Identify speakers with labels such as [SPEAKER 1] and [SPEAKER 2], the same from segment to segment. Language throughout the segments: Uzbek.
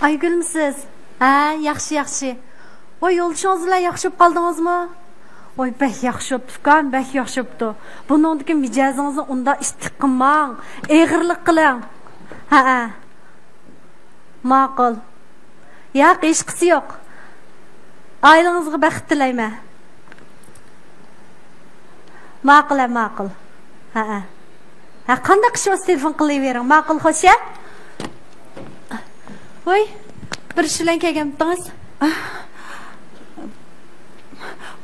[SPEAKER 1] Aygülmisiz? Ha, yaxshi. Voy, yo'lishingiz bilan yaxshi bo'lib qoldingizmi? Voy, bek yaxshi bo'libdi, bek yaxshi bo'libdi. Buningdagi mijozingizni unda istiq qilmang, eg'irlik qiling. Ha. Ma'qul. Yo'q, hech qisi yo'q. Oilangizga baxt tilayman. Ma'qul. Ha. Ha, qanday qilishsiz telefon qilavering. Ma'qul, xo'sh-ya? Voy, bir ish bilan kelganmisiz?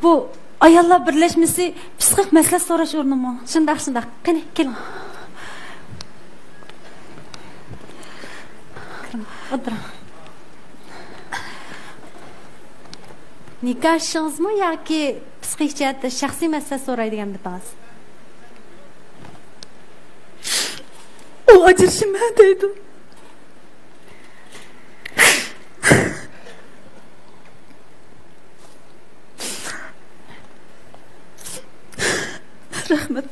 [SPEAKER 2] Bu ayollar birlashmasi psixik maslahat so'rash o'rnimi?
[SPEAKER 1] Shundoq. Qani, keling. O'tiring. Nikohingizmi yoki psixik jihatda shaxsiy masala so'raydigan bittasiz?
[SPEAKER 2] U ajrashman deydi. Rahmat.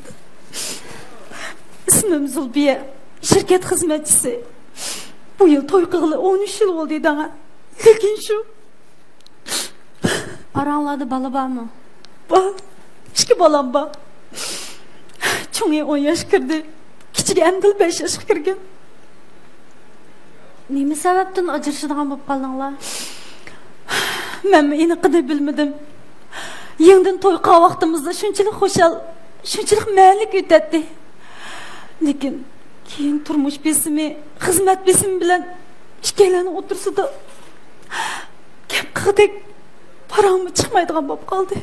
[SPEAKER 2] İsmim Zulbiye. Şirket hizmetçisi. Bu yıl toy qilg'ili 13 yil bo'ldi danga. Lekin shu
[SPEAKER 1] Aranglarda bola bormi?
[SPEAKER 2] Bor. 2 bolam bor. Cho'ngi 10 yosh kirdi. Kichigi Amdil 5 yoshga kirgan.
[SPEAKER 1] Nima sababdan ajrashadigan bo'lib qoldinglar?
[SPEAKER 2] Men aniqini bilmadim. Yengdan to'y qilgan vaqtimizda shunchalik xo'shal, shunchalik ma'nlik o'tadi. Lekin keyin turmush besimi, xizmat besimi bilan ikkalani o'tirsida gap qildik. Paramı chiqmaydigan bo'lib qoldi.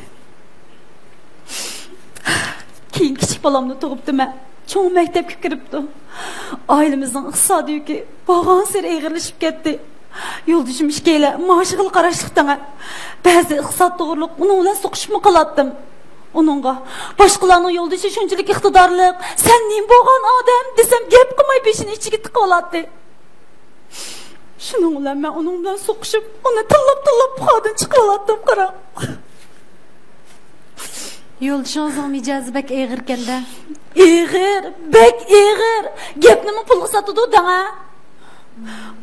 [SPEAKER 2] Keyin kichik bolamni tug'ibdi men. Cho'ng maktabga kiribdi. Oilamizning iqtisodiy yuki borgan sari eg'irlashib ketdi. Yo'ldishim ishkayla mashg'ul qarashliqdan ba'zi iqtisod to'g'riliq uning bilan so'qishib qolatdim. Onunğa boshqalarning yo'ldishi shunchalik iqtidorliq, sen nim bo'lgan odam desam gap qilmay beshini ichiga tiqoladi. Shuning bilan men uning bilan so'qishib, uni tillab buxodan chiqalatdim qara.
[SPEAKER 1] Yo'ldishingizning mijozi bek eg'ir kenda.
[SPEAKER 2] Bek eg'ir. Gapnimi pulga sotadi danga.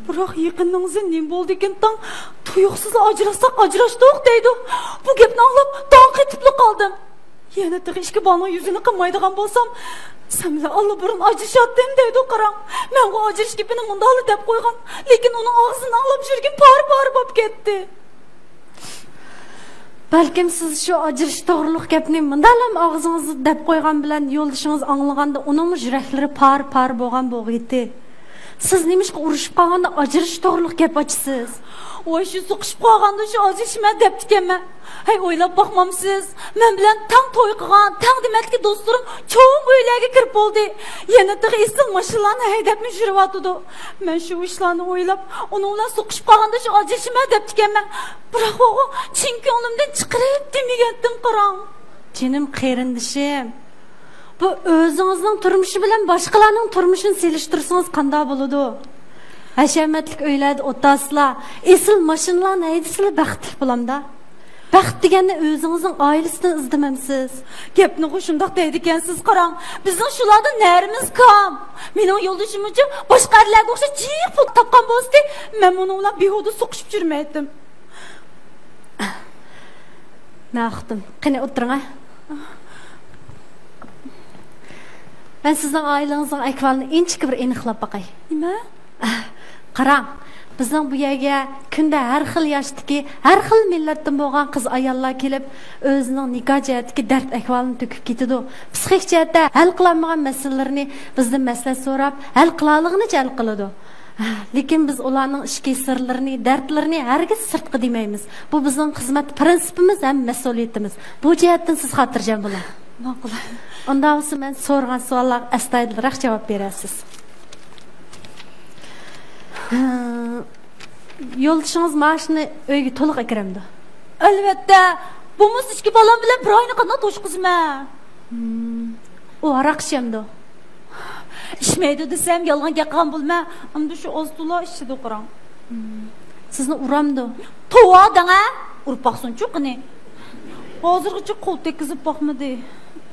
[SPEAKER 2] Biroq yaqiningizda nim bo'ldi ekan tang tuyuqsiz ajrashdik deydi. Bu gapni anglab tong etib qoldim. Yana tig'ishki bana yuzini qilmaydigan bo'lsam, sen bilan allaburun ajrashatdim deydi qarang. Men bu ajrash gapini mundali deb qo'ygan, lekin uning og'zini anglab yurgan par bo'lib ketdi.
[SPEAKER 1] Balkim siz shu ajrash to'g'riliq gapni mundalam og'zingizni deb qo'ygan bilan yo'ldishingiz anglaganda uning yuraklari par bo'lgan bo'g'iti. Siz nimishqa urushib qolganda ajrash to'g'riliq gap ochsiz. Voy, shu so'qishib qolganda shu ajrashma debdikanman. Hay, o'ylab boqmamsiz. Men bilan tang to'y qilgan, tang demakki do'stlarim cho'ng uylarga kirib bo'ldi. Yana tig'i istil mashinlarni haydab yuribdi. Men shu ishlarni o'ylab, uning bilan so'qishib qolganda shu ajrashma debdikanman. Biroq u chin ko'nglimdan chiqarib demagandim qarang. Jinim qarindishim. Bu o'zingizning turmushi bilan boshqalarning turmushini selishtirsangiz qanday bo'ladi? Hashamatlik uylarda o'tasizlar, esil mashinalarni haydasizlar baxtli bo'lamda. Baxt deganda o'zingizning oilasidan izdamamsiz.
[SPEAKER 2] Gapni shundoq deydi ekansiz qarang. Bizning shulardan narimiz kam. Mening yo'ldishim uchun boshqa erlarga o'xshab jiq pul topgan bo'lsa, men uni bilan behuda so'qishib yurmaydim.
[SPEAKER 1] Naqdim. Qani o'tiring. Ben sizden ailenizin ekvalini inçiki bir aniqlab bakay.
[SPEAKER 2] Nima?
[SPEAKER 1] Qarang, bizning bu yerga kunda har xil yoshdagi, har xil millatdan bo'lgan qiz ayollar kelib, o'zining nikoh jihatidagi dard ahvolini to'kib ketadi. Psixik jihatda hal qilinmagan masalalarni bizdan maslahat so'rab, hal qilaligini hal qiladi. Lekin biz ularning ichki sirlarini, dardlarini hargiz sirtqi demaymiz. Bu bizning xizmat prinsipimiz ham mas'uliyatimiz. Bu jihatdan siz xotirjam bo'ling.
[SPEAKER 2] Ma'qul.
[SPEAKER 1] Ondan sonra men so'rgan savollarga astoydilroq javob berasiz. Yo'ldishingiz maoshini uyga to'liq kiramdi.
[SPEAKER 2] Albatta, bu mus 2 bolam bilan bir oyni qanday to'shqizman.
[SPEAKER 1] U aroq ichimdi.
[SPEAKER 2] Ichmaydi desam yolg'on gapqan bo'lma, endi shu oztula ichdi qarang.
[SPEAKER 1] Sizni uramdi.
[SPEAKER 2] To'vodanga urpaqsin-chu qani. Hozirgacha qo'l tekizib boqmadi.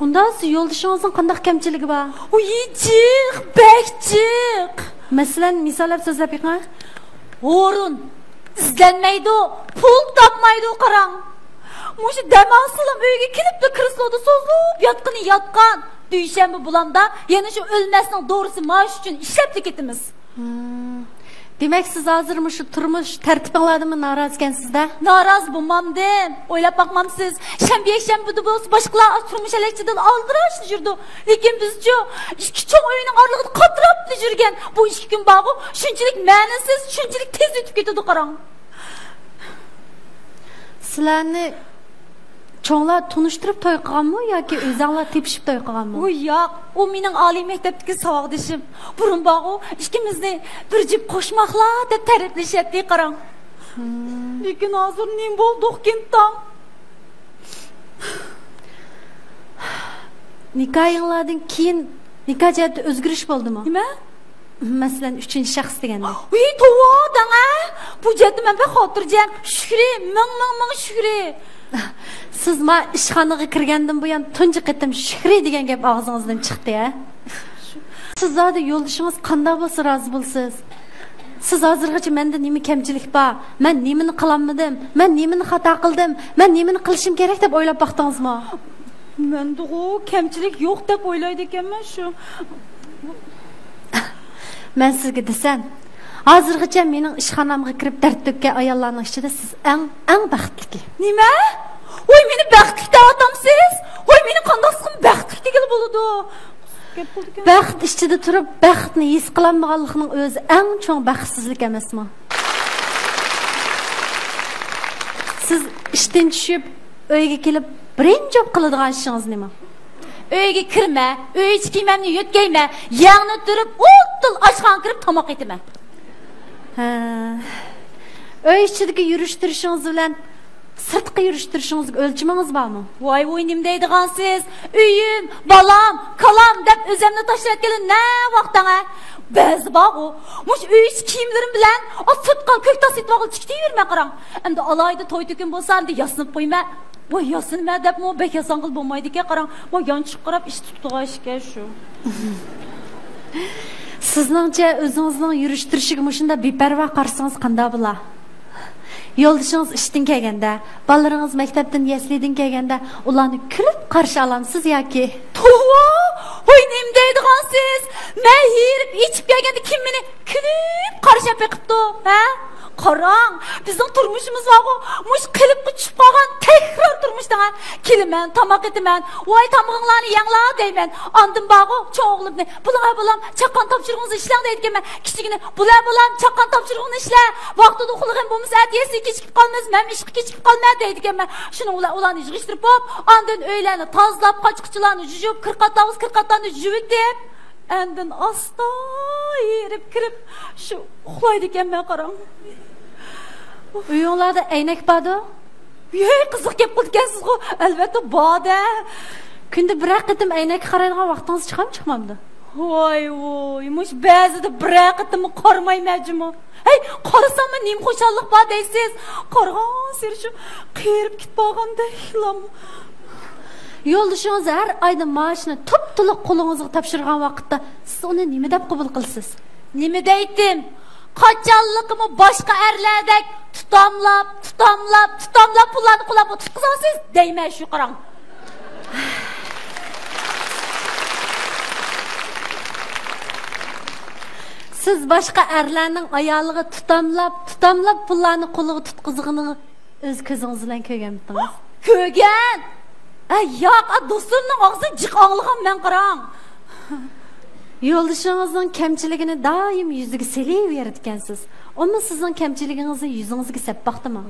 [SPEAKER 1] Unda siz yo'ldishingizning qanday kamchiligi bor?
[SPEAKER 2] U yichiq, bakchiq.
[SPEAKER 1] Masalan, misollab so'zlab beqing.
[SPEAKER 2] Orun izlenmeydi, pul tapmaydı qarang. Muşu demasılım öyge kelip de kresloda sozulup yatkını yatkan. Düşenbe bulamda yana şu ölmesinin doğrusu maaş için işleptik etimiz.
[SPEAKER 1] Demek siz hazırmı şu turmuş tertipinlerde mi naraz ekensiz de?
[SPEAKER 2] Naraz bulmamdım. Oylap bakmam siz. Şembiye bolsa başkalar turmuş elekçiden aldıraşlı jurdu. Lekin bizce iki çoğun oyunun arlığı katıraplı jürgen. Bu 2 gün bağı şunçilik mənisiz, şunçilik tez ötüp ketedi qarang.
[SPEAKER 1] Sizlarni çoğunlar tunuşturup toy qilgan mı yoki o'zinglar tepishib toy qilgan mı?
[SPEAKER 2] Oy yo'q, o mening oliy maktabdagi savodishim. Burun bağı ikkimizni bir jip qo'shmoqlar deb ta'riflashyapti qarang. Lekin hozir nim bo'ldik kentdan.
[SPEAKER 1] Nikohinglardan keyin nikoh jihatda o'zgarish bo'ldimi?
[SPEAKER 2] Nima?
[SPEAKER 1] Masalan, 3-shaxs deganda.
[SPEAKER 2] Uy, to'g'ri, bu jihatda men xotirjam, shukri, ming shukri.
[SPEAKER 1] Siz ma ishxonaga kirgandan buyon tunji qitim shukri degan gap og'zingizdan chiqdi-ya. Siz zodi yo'ldishingiz qanday bo'lsa rozi bo'lsiz. Siz hozirgacha menda nima kamchilik bor? Men nimani qilolmadim? Men nimani xato qildim? Men nimani qilishim kerak deb o'ylab baqdingizmi?
[SPEAKER 2] Menda kamchilik yo'q deb o'ylaydi ekanman shu.
[SPEAKER 1] Men sizga desam, hozirgacha mening ishxonamga kirib dard to'kkan ayollarning ichida siz eng baxtli.
[SPEAKER 2] Nima? Oy, meni baxtli deb atamsiz? Oy, meni qandaqsam baxtli degan bo'ladi.
[SPEAKER 1] Baxt ichida turib, baxtni his qilolmaganlikning o'zi eng cho'ng baxtsizlik emasmi? Siz ishdan tushib, uyga kelib, birinchi qiladigan ishingiz nima?
[SPEAKER 2] Uyga kirma, uy ichi kiyimimni yo'tkayma, yağni turib, o'ttil oshxona kirib tomoq etaman.
[SPEAKER 1] Uy ichidagi yurishtirishingiz bilan sirtqi yurishtirishingizga o'lchamingiz bormi?
[SPEAKER 2] Voy, nim deydigansiz? Uyim, balam, kalam deb o'zimni tashlayotgan ne vaqtanga? Ba'zi bog'u, mush uy ichi kiyimlarim bilan sutqan ko'ktas etmoqli chiqdi yurma qarang. Endi alayda to'y to'kin bo'lsam deb yasinib qo'yma. Voy, yasinma deb mo bek yasanqil bo'lmaydi ekan qarang. Mo yanchiq qarab ish tutqashga shu.
[SPEAKER 1] Sizningcha o'zingizning yurishtirishiga shunda beparvo qarasangiz qanday bo'lar? Yo'ldishingiz ishdan kelganda, bolalaringiz maktabdan yaslidan kelganda ularni kulib qarshi olamsiz yoki?
[SPEAKER 2] To'g'ri. Voy, nim deydigansiz? Men yirib ichib kelganda kim meni kulib qarshi qilibdi, ha? Qarang, bizning turmushimiz var-ku, mush qilib tushib qolgan tekrar turmushdan. Keliman, tomoq etaman. Voy, tomog'inglarni yangla deyman. Ondan bağı cho'g'limni, bular chaqqan topshirig'ingizni ishlang deydiganman. Kichigini, bular chaqqan topshirig'ini ishla. Vaqtida uxlagan bo'lmasa, atiyasi kechikib qolmas, men ishga kechikib qolma deydiganman. Shuni ularni yig'ishtirib qo'yib, ondan o'ylarni tozalab, qochqichilarni jujub, qirqatlarni juvitib, ondan asta yerib kirib, shu uxlaydi ekanman qarang.
[SPEAKER 1] Uyinglarda aynak bordi?
[SPEAKER 2] Yo'q, qiziq gap qilgansiz-ku. Albatta borda.
[SPEAKER 1] Kunda bir qitim aynak qaraydigan vaqtingiz chiqamdi?
[SPEAKER 2] Voy, mush ba'zida bir qitim qarmaymanmi? Hey, qarasam nim xo'shallik bor deysiz. Qarg'on ser shu qirib ketib qolgandaylam.
[SPEAKER 1] Yo'ldishingiz har oyda maoshni to'p-to'liq qo'lingizga topshirgan vaqtda siz uni nima deb qabul qilasiz?
[SPEAKER 2] Nima deydim? Qaçanlıqımı başqa erlerdek tutamlap pullarni qulab tutqizasiz deyman shu qarang.
[SPEAKER 1] Siz başqa erlarning ayoliga tutamlab pullarni qo'liga tutqizganini o'z ko'zingiz bilan ko'rganmisiz?
[SPEAKER 2] Ko'rgan? Yo'q, do'stimning og'zini jiq anglagan men qarang.
[SPEAKER 1] Yo'ldishingizning kamchiligini doim yuziga selaveradigansiz. Ammo sizning kamchiligingizni yuzingizga sep baqdimi?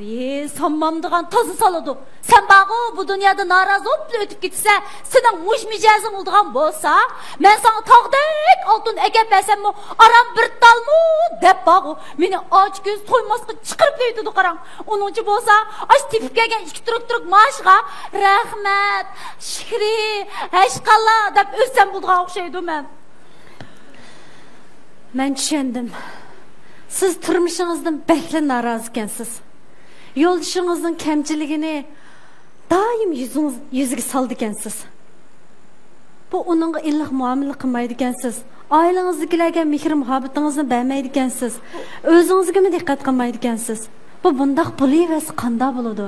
[SPEAKER 2] Sanmamdigan toza soladi. Sen bağı bu dunyoda norozi bo'lib o'tib ketsa, sening mush mijozing bo'lgan bo'lsa, men sana tog'dek oltin egab bersammi, aram bir talmu deb bağı meni och ko'z to'ymasga chiqarib qo'ydi qarang. Uningchi bo'lsa, ash tepib kelgan 2 turuk maoshga rahmat, shukri, hashqalla deb o'zsam bo'lgan o'xshaydi men.
[SPEAKER 1] Men tushundim. Siz turmushingizdan bekli norozi ekansiz. Yo'ldishingizning kamchiligini doim yuziga soldi ekansiz. Bu uningga illiq muomala qilmaydi ekansiz. Ailangizdagilarga mehr muhabbatingizni bermaydi ekansiz. O'zingizga mi diqqat qilmaydi ekansiz? Bu bundaq bo'layversa qanday bo'ladi?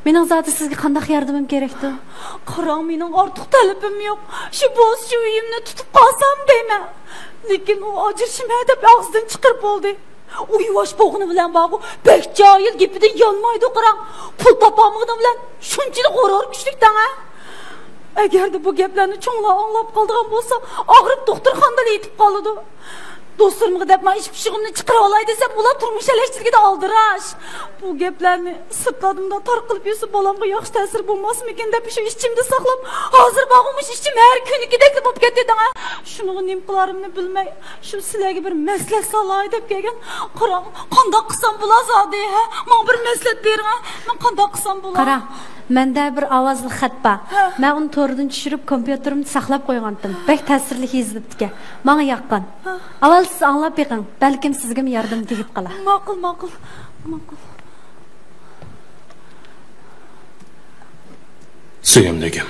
[SPEAKER 1] Mening zoti sizga qanday yordamim kerakdi?
[SPEAKER 2] Qarang, mening ortiq talabim yo'q. Shu bo'z shu uyimni tutib qolsam deyman. Lekin u ajrashmay deb og'zidan chiqarib bo'ldi. U yuvosh bo'g'ini bilan bog'u bek joyil gapida yonmaydi, qarang. Pul topolmagani bilan shunchalik g'urur kuchlikdan a. Agarda bu gaplarni cho'nglar anglab qoldigan bo'lsa, og'rib doktorxonada yetib qoladi. Do'stlarimga deb men ish pishig'imni chiqara olay desam, ular turmush alashtirgida oldirash. Bu gaplarni sirtadimda tarqilib yursa, bolamga yaxshi ta'sir bo'lmasmikin deb shu ichimda saqlab, hozir bag'imish ichim har kunikidek bo'lib ketdi-da. Shuni nim qilarimni bilmay, shu sizlarga bir maslahat solay deb kelgan. Qarang, qanday qilsam bo'ladi, ha? Men bir maslahat bering, men qanday qilsam bo'ladi?
[SPEAKER 1] Qarang, menda bir ovozli xat bor. Men uni to'rdan tushirib kompyuterimda saqlab qo'ygandim. Bek ta'sirli yozibdi. Menga yoqqan. Avval siz anglab beqing, balkim sizga yordam tegib qolar.
[SPEAKER 2] Ma'qul.
[SPEAKER 3] Suyimligim.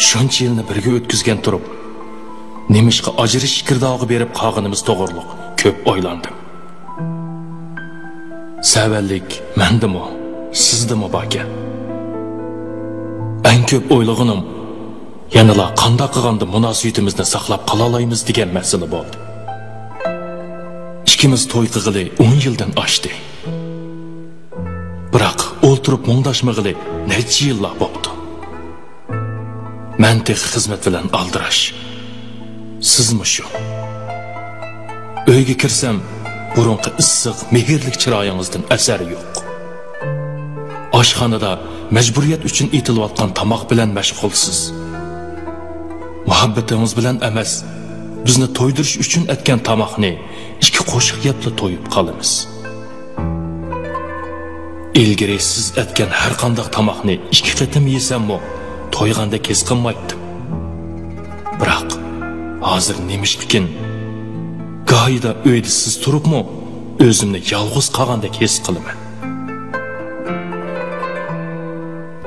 [SPEAKER 3] Shuncha yilni birga o'tkazgan turib, nemishqa ajrish kirdog'i berib qolganimiz to'g'riliq ko'p o'ylandim. Savallik mendimi, sizdimi baka? Eng ko'p o'ylaganim yanala qanday qilganda munosabatimizni saqlab qola olamiz degan masala bo'ldi. Ikkimiz to'y qilg'ili 10 yildan oshdi. Biroq o'ltirib mungdashmag'ili necha yillar bo'ldi. Men tek xizmat bilan aldirash. Sizmi shu? Uyga kirsam, burunqi issiq, mehrlik chiroyingizdan asar yo'q. Oshxonada majburiyat uchun etilayotgan tomoq bilan mashg'ulsiz. Muhabbatingiz bilan emas, bizni to'ydirish uchun etgan tomoqni ikki qo'shiq yebla to'yib qolamiz. Ilgari siz etgan har qanday tomoqni ikki qatim yesammi, to'yganda kes qilmaydim. Biroq hozir nemishqikin go'yida uyda siz turibmi, o'zimni yolg'iz qolganda kes qilaman.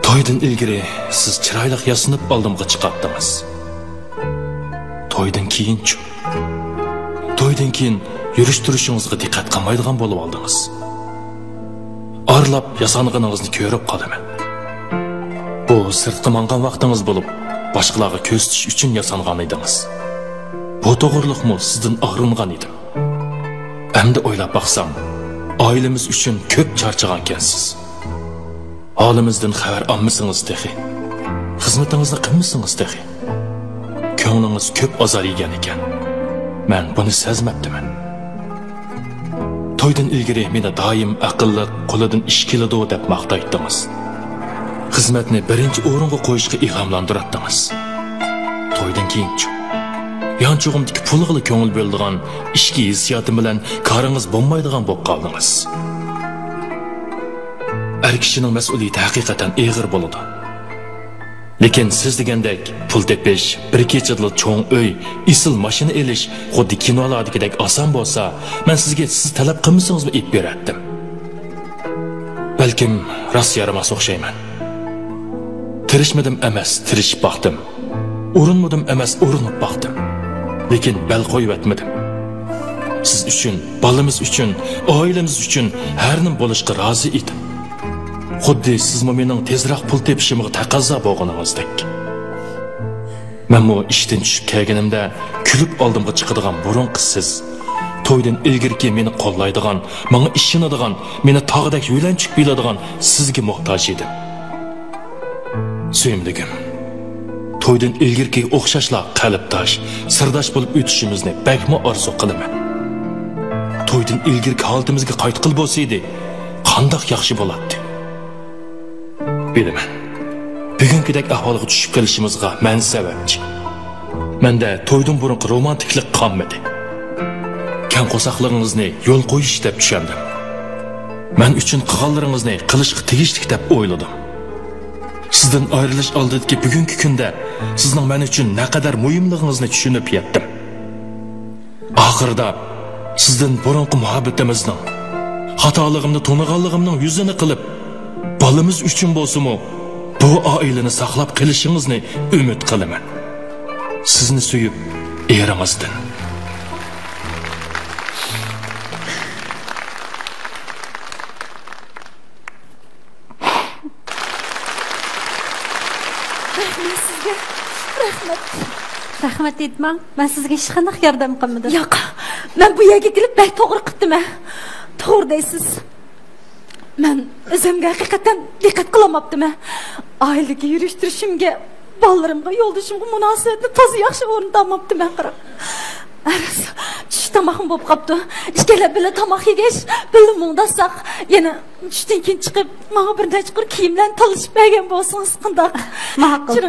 [SPEAKER 3] To'ydan ilgari siz chiroyli yasinib oldimga chiqatdingiz. To'ydan keyinchi. To'ydan keyin yurish-turishingizga diqqat qilmaydigan bo'lib oldingiz. Arlab yasanğınınızını ko'rib qolaman. Bu sirtqi mangan vaqtingiz bo'lib, boshqalarga ko'z tutish uchun yasangan edingiz. Bu to'g'riliqmi sizdan og'ringan edim. Endi o'ylab baqsam, oilamiz uchun ko'p charchagan ekansiz. Halimizdan xabar olmasangiz texi. Xizmatingizni qilmasangiz texi. Ko'nglingiz ko'p azor yegan ekan. Men buni sezmabdiman. To'ydan ilgari meni doim aqlli, qo'lidan ish keladi deb maqtaydingiz. Xizmatni birinchi o'ringa qo'yishga ilhomlantirdingiz. To'ydan keyinchi yanchug'imdagi pulga ko'ngil bo'ldigan ishki hissiyotim bilan qaringiz bo'lmaydigan bo'lib qoldingiz. Er kishining mas'uliyati haqiqatan og'ir bo'ladi. Lekin siz degandek pul tepish, bir kechada cho'ng uy, isil mashina elish xuddi kinolardagidek oson bo'lsa, men sizga siz talab qilmasangizmi ib berardim. Balkim rost yaramas o'xshayman. Tirishmadim emas, tirishib baqdim. Urinmadim emas, urinib baqdim. Lekin bel qo'yib etmadim. Siz uchun, balamiz uchun, oilamiz uchun har nim bo'lishga rozi edim. Xuddi siz mening tezroq pul tepishimga taqozo bo'lganingizdek. Men bu ishdan tushib kelganimda kulib oldimga chiqadigan burunqi siz, to'ydan ilgirki meni qo'llaydigan, menga ishonadigan, meni tog'dek yo'lanchib biladigan sizga muhtoj edim. Suyimligim, to'ydan ilgirki o'xshashlar qalbdosh, sirdosh bo'lib o'tishimizni bakmo orzu qilaman. To'ydan ilgirki holatimizga qaytqil bo'lsa edi, qanday yaxshi bo'lardi. Bilaman. Bugünkidek ahvolga tushib qolishimizga men sababchi. Menda to'ydan burun romantiklik qolmadi. Kam qo'saqlaringizni yo'l qo'yish deb tushundim. Men uchun qilganlaringizni qilishga tegishli deb o'yladim. Sizdan ayrilish oldidagi bugungi kunda sizning men uchun naqadar muhimligingizni tushunib yetdim. Oxirida sizdan burungi muhabbatimizning, xatoligimni to'niganligimning yuzini qilib, balamiz uchun bo'lsa-mu, bu oilani saqlab qolishingizni umid qilaman. Sizni suyib, eringizdan.
[SPEAKER 1] Rahmat etmang. Men sizga hech qanday yordam qilmadim.
[SPEAKER 2] Yo'q. Men bu yerga kelib bek to'g'ri qildim. To'g'ri deysiz. Men o'zimga haqiqatan diqqat qilmabdim. Oilaga yurishtirishimga, bolalarimga, yo'ldashimga munosabatni toza yaxshi o'rnatmabdim men qarab. Tush tamaqim bo'lib qopdi. Ikkalab bilan tomoq yegish, bilan mungdasak, yana tushdan keyin chiqib, menga bir necha kiyimlarni talishib bergan bo'lsangiz qanday?
[SPEAKER 1] Ma'qul.